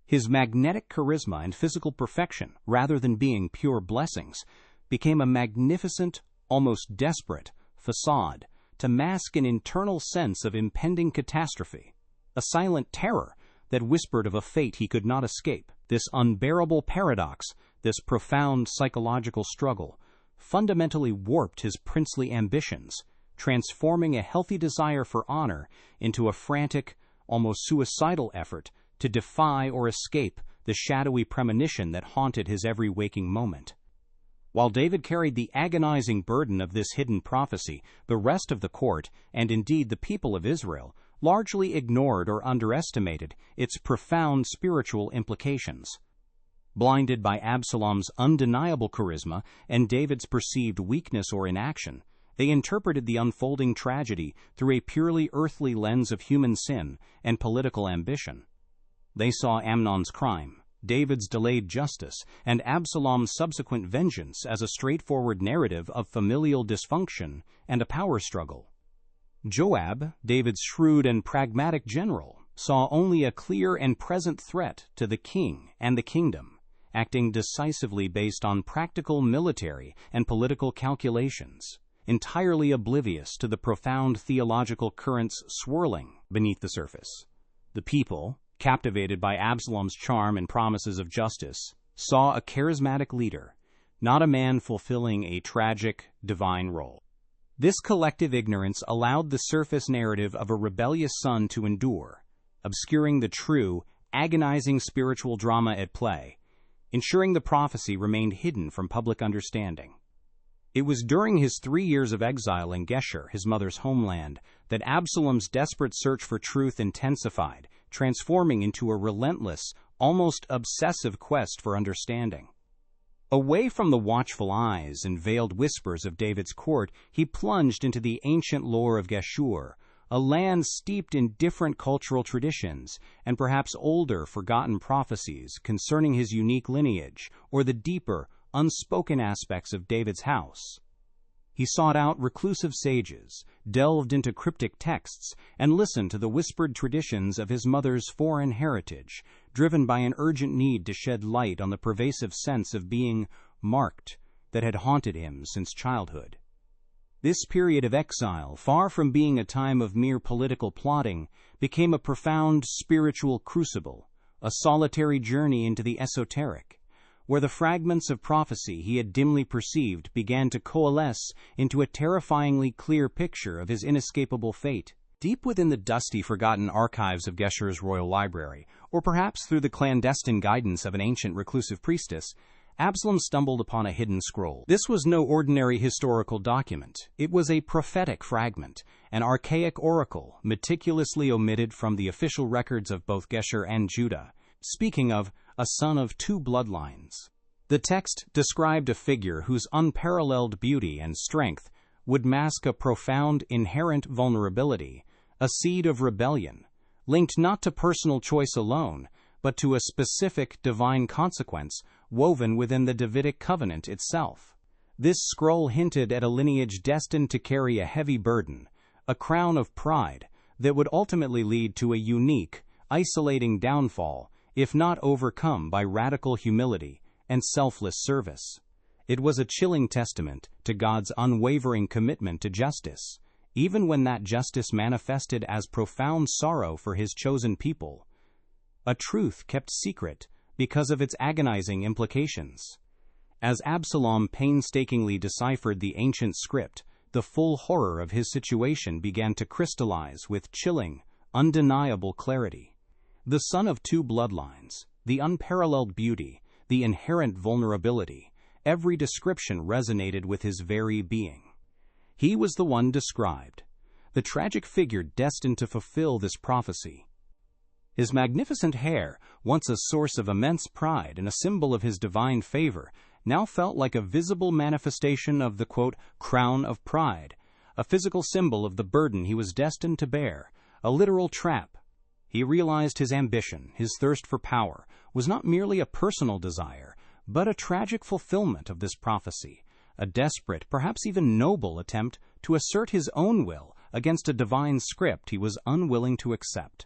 His magnetic charisma and physical perfection, rather than being pure blessings, became a magnificent, almost desperate, facade to mask an internal sense of impending catastrophe, a silent terror that whispered of a fate he could not escape. This unbearable paradox, this profound psychological struggle, fundamentally warped his princely ambitions, transforming a healthy desire for honor into a frantic, almost suicidal effort to defy or escape the shadowy premonition that haunted his every waking moment. While David carried the agonizing burden of this hidden prophecy, the rest of the court, and indeed the people of Israel, largely ignored or underestimated its profound spiritual implications. Blinded by Absalom's undeniable charisma and David's perceived weakness or inaction, they interpreted the unfolding tragedy through a purely earthly lens of human sin and political ambition. They saw Amnon's crime, David's delayed justice, and Absalom's subsequent vengeance as a straightforward narrative of familial dysfunction and a power struggle. Joab, David's shrewd and pragmatic general, saw only a clear and present threat to the king and the kingdom, acting decisively based on practical military and political calculations, entirely oblivious to the profound theological currents swirling beneath the surface. The people, captivated by Absalom's charm and promises of justice, saw a charismatic leader, not a man fulfilling a tragic, divine role. This collective ignorance allowed the surface narrative of a rebellious son to endure, obscuring the true, agonizing spiritual drama at play, ensuring the prophecy remained hidden from public understanding. It was during his 3 years of exile in Geshur, his mother's homeland, that Absalom's desperate search for truth intensified, transforming into a relentless, almost obsessive quest for understanding. Away from the watchful eyes and veiled whispers of David's court, he plunged into the ancient lore of Geshur, a land steeped in different cultural traditions and perhaps older, forgotten prophecies concerning his unique lineage or the deeper, unspoken aspects of David's house. He sought out reclusive sages, delved into cryptic texts, and listened to the whispered traditions of his mother's foreign heritage, driven by an urgent need to shed light on the pervasive sense of being marked that had haunted him since childhood. This period of exile, far from being a time of mere political plotting, became a profound spiritual crucible, a solitary journey into the esoteric, where the fragments of prophecy he had dimly perceived began to coalesce into a terrifyingly clear picture of his inescapable fate. Deep within the dusty, forgotten archives of Geshur's royal library, or perhaps through the clandestine guidance of an ancient reclusive priestess, Absalom stumbled upon a hidden scroll. This was no ordinary historical document. It was a prophetic fragment, an archaic oracle meticulously omitted from the official records of both Geshur and Judah, speaking of a son of 2 bloodlines. The text described a figure whose unparalleled beauty and strength would mask a profound inherent vulnerability, a seed of rebellion, linked not to personal choice alone, but to a specific divine consequence woven within the Davidic covenant itself. This scroll hinted at a lineage destined to carry a heavy burden, a crown of pride that would ultimately lead to a unique, isolating downfall, if not overcome by radical humility and selfless service. It was a chilling testament to God's unwavering commitment to justice, even when that justice manifested as profound sorrow for his chosen people, a truth kept secret because of its agonizing implications. As Absalom painstakingly deciphered the ancient script, the full horror of his situation began to crystallize with chilling, undeniable clarity. The son of 2 bloodlines, the unparalleled beauty, the inherent vulnerability, every description resonated with his very being. He was the one described, the tragic figure destined to fulfill this prophecy. His magnificent hair, once a source of immense pride and a symbol of his divine favor, now felt like a visible manifestation of the, quote, crown of pride, a physical symbol of the burden he was destined to bear, a literal trap. He realized his ambition, his thirst for power, was not merely a personal desire, but a tragic fulfillment of this prophecy, a desperate, perhaps even noble attempt to assert his own will against a divine script he was unwilling to accept.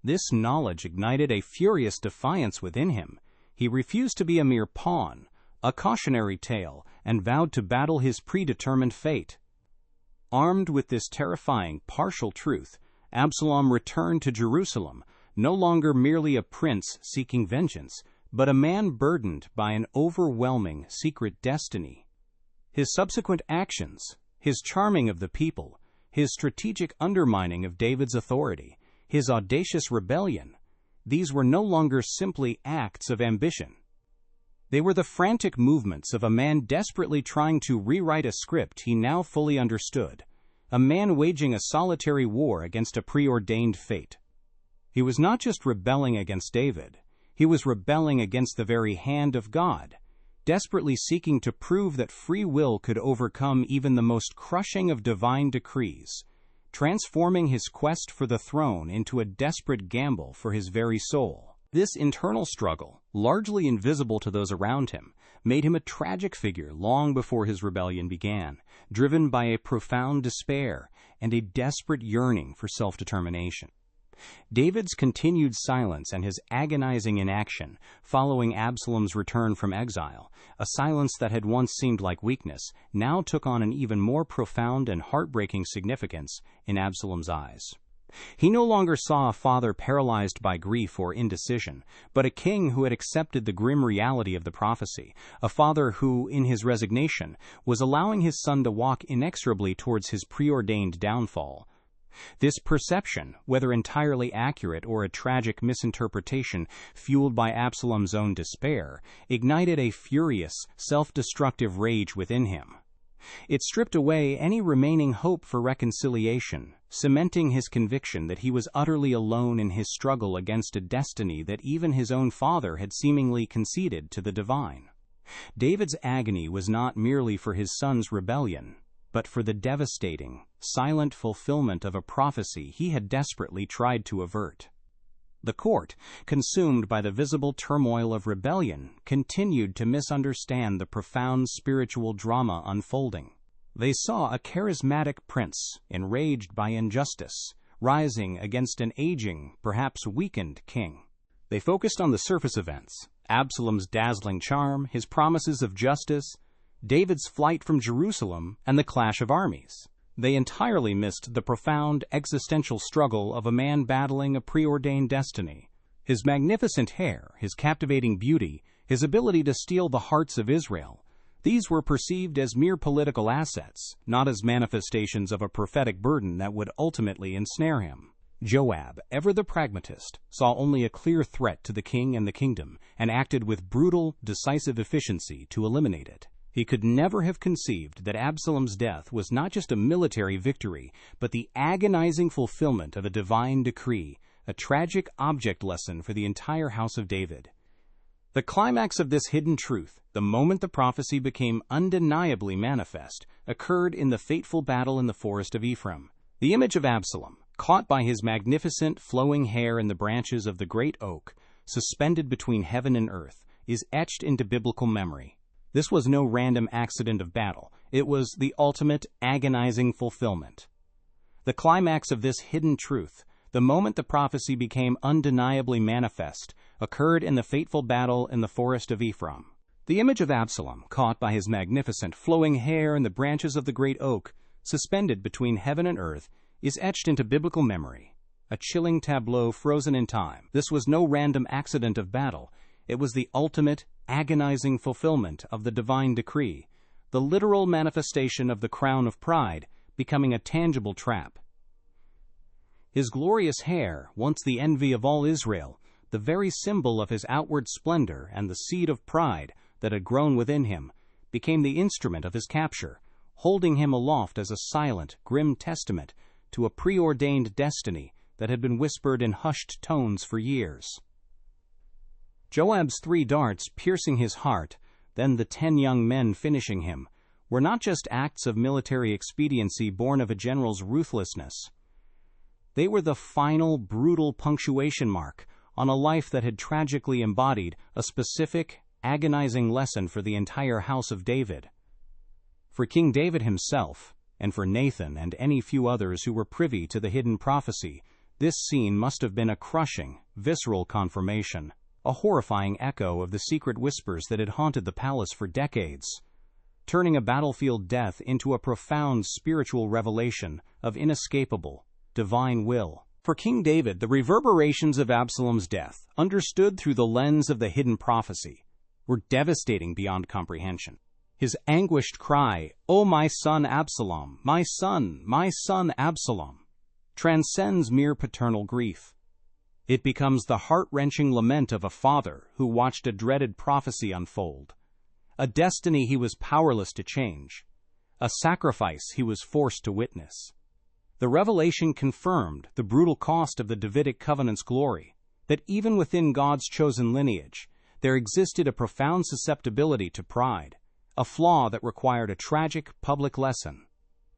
This knowledge ignited a furious defiance within him. He refused to be a mere pawn, a cautionary tale, and vowed to battle his predetermined fate. Armed with this terrifying partial truth, Absalom returned to Jerusalem, no longer merely a prince seeking vengeance, but a man burdened by an overwhelming secret destiny. His subsequent actions, his charming of the people, his strategic undermining of David's authority, his audacious rebellion, these were no longer simply acts of ambition. They were the frantic movements of a man desperately trying to rewrite a script he now fully understood, a man waging a solitary war against a preordained fate. He was not just rebelling against David, he was rebelling against the very hand of God, desperately seeking to prove that free will could overcome even the most crushing of divine decrees, transforming his quest for the throne into a desperate gamble for his very soul. This internal struggle, largely invisible to those around him, made him a tragic figure long before his rebellion began, driven by a profound despair and a desperate yearning for self-determination. David's continued silence and his agonizing inaction following Absalom's return from exile, a silence that had once seemed like weakness, now took on an even more profound and heartbreaking significance in Absalom's eyes. He no longer saw a father paralyzed by grief or indecision, but a king who had accepted the grim reality of the prophecy, a father who, in his resignation, was allowing his son to walk inexorably towards his preordained downfall. This perception, whether entirely accurate or a tragic misinterpretation fueled by Absalom's own despair, ignited a furious, self-destructive rage within him. It stripped away any remaining hope for reconciliation, cementing his conviction that he was utterly alone in his struggle against a destiny that even his own father had seemingly conceded to the divine. David's agony was not merely for his son's rebellion, but for the devastating, silent fulfillment of a prophecy he had desperately tried to avert. The court, consumed by the visible turmoil of rebellion, continued to misunderstand the profound spiritual drama unfolding. They saw a charismatic prince, enraged by injustice, rising against an aging, perhaps weakened king. They focused on the surface events, Absalom's dazzling charm, his promises of justice, David's flight from Jerusalem, and the clash of armies. They entirely missed the profound existential struggle of a man battling a preordained destiny. His magnificent hair, his captivating beauty, his ability to steal the hearts of Israel, these were perceived as mere political assets, not as manifestations of a prophetic burden that would ultimately ensnare him. Joab, ever the pragmatist, saw only a clear threat to the king and the kingdom, and acted with brutal, decisive efficiency to eliminate it. He could never have conceived that Absalom's death was not just a military victory, but the agonizing fulfillment of a divine decree, a tragic object lesson for the entire house of David. The climax of this hidden truth, the moment the prophecy became undeniably manifest, occurred in the fateful battle in the forest of Ephraim. The image of Absalom, caught by his magnificent flowing hair in the branches of the great oak, suspended between heaven and earth, is etched into biblical memory. This was no random accident of battle. It was the ultimate agonizing fulfillment. The climax of this hidden truth, the moment the prophecy became undeniably manifest, occurred in the fateful battle in the forest of Ephraim. The image of Absalom, caught by his magnificent flowing hair in the branches of the great oak, suspended between heaven and earth, is etched into biblical memory, a chilling tableau frozen in time. This was no random accident of battle. It was the ultimate, agonizing fulfillment of the divine decree, the literal manifestation of the crown of pride becoming a tangible trap. His glorious hair, once the envy of all Israel, the very symbol of his outward splendor and the seed of pride that had grown within him, became the instrument of his capture, holding him aloft as a silent, grim testament to a preordained destiny that had been whispered in hushed tones for years. Joab's 3 darts piercing his heart, then the 10 young men finishing him, were not just acts of military expediency born of a general's ruthlessness. They were the final, brutal punctuation mark on a life that had tragically embodied a specific, agonizing lesson for the entire house of David. For King David himself, and for Nathan and any few others who were privy to the hidden prophecy, this scene must have been a crushing, visceral confirmation, a horrifying echo of the secret whispers that had haunted the palace for decades, turning a battlefield death into a profound spiritual revelation of inescapable, divine will. For King David, the reverberations of Absalom's death, understood through the lens of the hidden prophecy, were devastating beyond comprehension. His anguished cry, "O my son Absalom, my son Absalom," transcends mere paternal grief. It becomes the heart-wrenching lament of a father who watched a dreaded prophecy unfold, a destiny he was powerless to change, a sacrifice he was forced to witness. The revelation confirmed the brutal cost of the Davidic covenant's glory, that even within God's chosen lineage, there existed a profound susceptibility to pride, a flaw that required a tragic public lesson.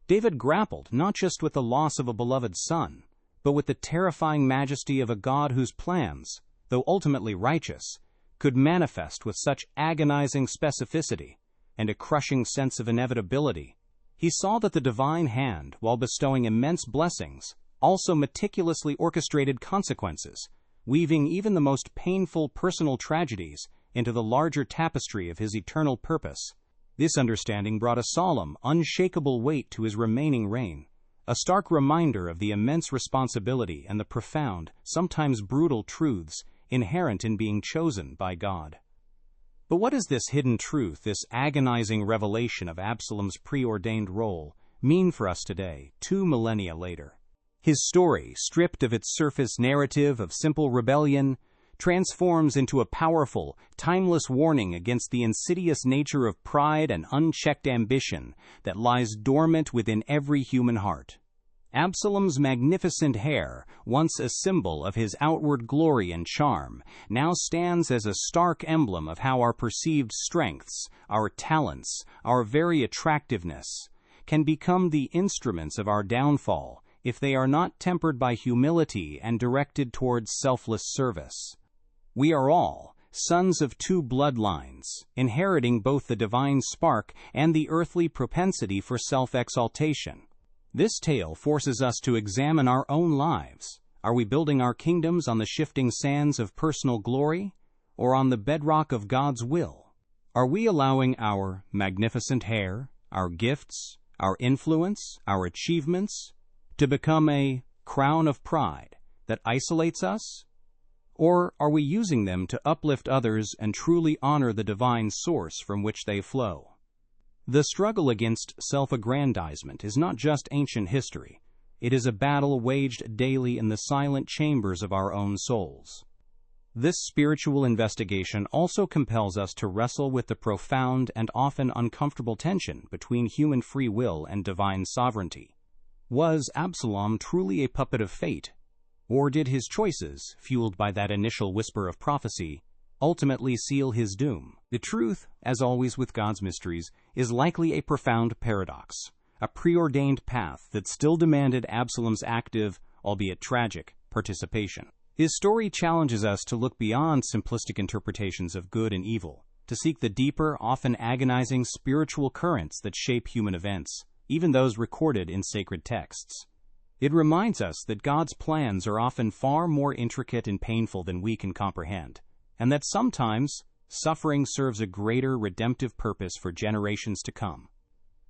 David grappled not just with the loss of a beloved son, but with the terrifying majesty of a God whose plans, though ultimately righteous, could manifest with such agonizing specificity and a crushing sense of inevitability. He saw that the divine hand, while bestowing immense blessings, also meticulously orchestrated consequences, weaving even the most painful personal tragedies into the larger tapestry of his eternal purpose. This understanding brought a solemn, unshakable weight to his remaining reign, a stark reminder of the immense responsibility and the profound, sometimes brutal truths inherent in being chosen by God. But what does this hidden truth, this agonizing revelation of Absalom's preordained role, mean for us today, 2 millennia later? His story, stripped of its surface narrative of simple rebellion, transforms into a powerful, timeless warning against the insidious nature of pride and unchecked ambition that lies dormant within every human heart. Absalom's magnificent hair, once a symbol of his outward glory and charm, now stands as a stark emblem of how our perceived strengths, our talents, our very attractiveness, can become the instruments of our downfall if they are not tempered by humility and directed towards selfless service. We are all sons of 2 bloodlines, inheriting both the divine spark and the earthly propensity for self-exaltation. This tale forces us to examine our own lives. Are we building our kingdoms on the shifting sands of personal glory, or on the bedrock of God's will? Are we allowing our magnificent hair, our gifts, our influence, our achievements, to become a crown of pride that isolates us? Or are we using them to uplift others and truly honor the divine source from which they flow? The struggle against self-aggrandizement is not just ancient history. It is a battle waged daily in the silent chambers of our own souls. This spiritual investigation also compels us to wrestle with the profound and often uncomfortable tension between human free will and divine sovereignty. Was Absalom truly a puppet of fate? Or did his choices, fueled by that initial whisper of prophecy, ultimately seal his doom? The truth, as always with God's mysteries, is likely a profound paradox, a preordained path that still demanded Absalom's active, albeit tragic, participation. His story challenges us to look beyond simplistic interpretations of good and evil, to seek the deeper, often agonizing spiritual currents that shape human events, even those recorded in sacred texts. It reminds us that God's plans are often far more intricate and painful than we can comprehend, and that sometimes suffering serves a greater redemptive purpose for generations to come.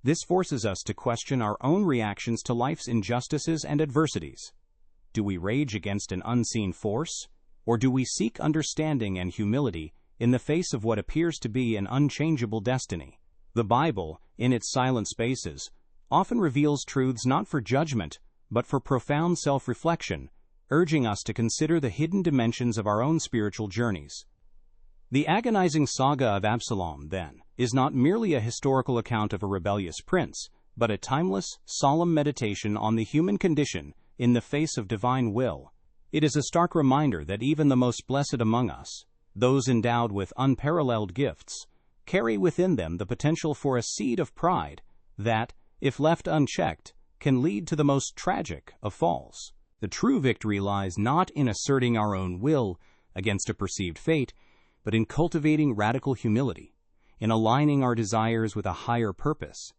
This forces us to question our own reactions to life's injustices and adversities. Do we rage against an unseen force, or do we seek understanding and humility in the face of what appears to be an unchangeable destiny? The Bible, in its silent spaces, often reveals truths not for judgment, but for profound self-reflection, urging us to consider the hidden dimensions of our own spiritual journeys. The agonizing saga of Absalom, then, is not merely a historical account of a rebellious prince, but a timeless, solemn meditation on the human condition in the face of divine will. It is a stark reminder that even the most blessed among us, those endowed with unparalleled gifts, carry within them the potential for a seed of pride that, if left unchecked, can lead to the most tragic of falls. The true victory lies not in asserting our own will against a perceived fate, but in cultivating radical humility, in aligning our desires with a higher purpose,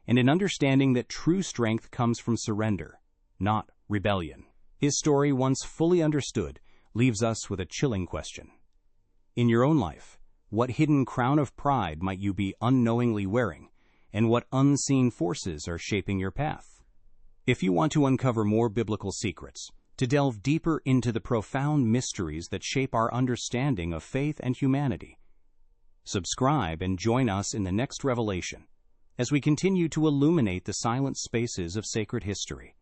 and an understanding that true strength comes from surrender, not rebellion. His story, once fully understood, leaves us with a chilling question. In your own life, what hidden crown of pride might you be unknowingly wearing, and what unseen forces are shaping your path? If you want to uncover more biblical secrets, to delve deeper into the profound mysteries that shape our understanding of faith and humanity, subscribe and join us in the next revelation as we continue to illuminate the silent spaces of sacred history.